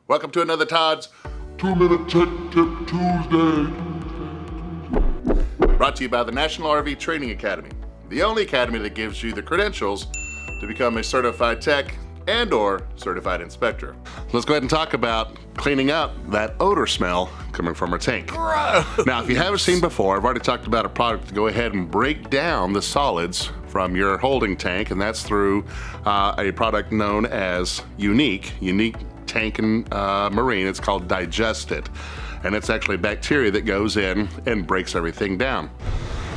Welcome to another Todd's 2-Minute Tech Tip Tuesday. brought to you by the National RV Training Academy, the only academy that gives you the credentials to become a certified tech and/or certified inspector. Let's go ahead and talk about cleaning up that odor smell coming from our tank. Gross. Now, if you haven't seen before, I've already talked about a product to go ahead and break down the solids from your holding tank, and that's through a product known as Unique Tank and Marine. It's called Digest It, and it's actually bacteria that goes in and breaks everything down.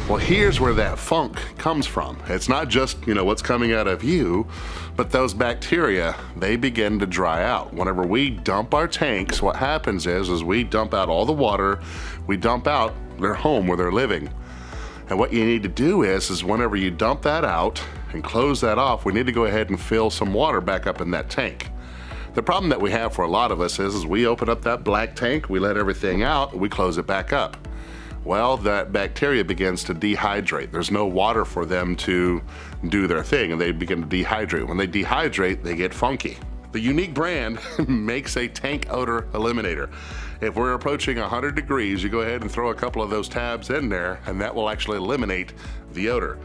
Well, here's where that funk comes from. It's not just, what's coming out of you, but those bacteria, they begin to dry out. Whenever we dump our tanks, what happens is we dump out all the water, we dump out their home where they're living. And what you need to do is whenever you dump that out and close that off, we need to go ahead and fill some water back up in that tank. The problem that we have for a lot of us is we open up that black tank, we let everything out, we close it back up. Well, that bacteria begins to dehydrate. There's no water for them to do their thing, and they begin to dehydrate. When they dehydrate, they get funky. The Unique brand makes a tank odor eliminator. If we're approaching 100 degrees, you go ahead and throw a couple of those tabs in there, and that will actually eliminate the odor.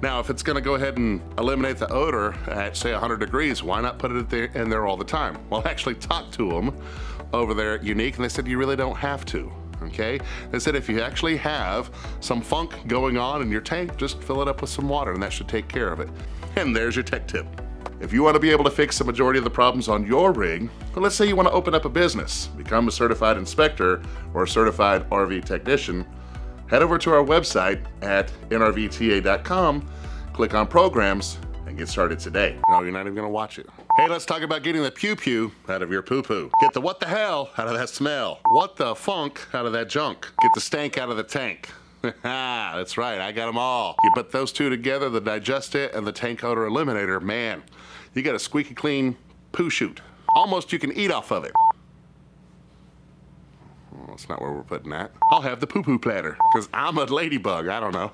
Now, if it's gonna go ahead and eliminate the odor at, say, 100 degrees, why not put it in there all the time? Well, I actually talked to them over there at Unique, and they said you really don't have to. Okay? They said if you actually have some funk going on in your tank, just fill it up with some water and that should take care of it. And there's your tech tip. If you want to be able to fix the majority of the problems on your rig, well, let's say you want to open up a business, become a certified inspector or a certified RV technician, head over to our website at nrvta.com, click on programs, and get started today. No, you're not even going to watch it. Hey, let's talk about getting the pew-pew out of your poo-poo. Get the what the hell out of that smell. What the funk out of that junk. Get the stank out of the tank. That's right, I got them all. You put those two together, the Digest It and the Tank Odor Eliminator, man, you got a squeaky clean poo chute. Almost you can eat off of it. Well, that's not where we're putting that. I'll have the poo-poo platter, because I'm a ladybug, I don't know.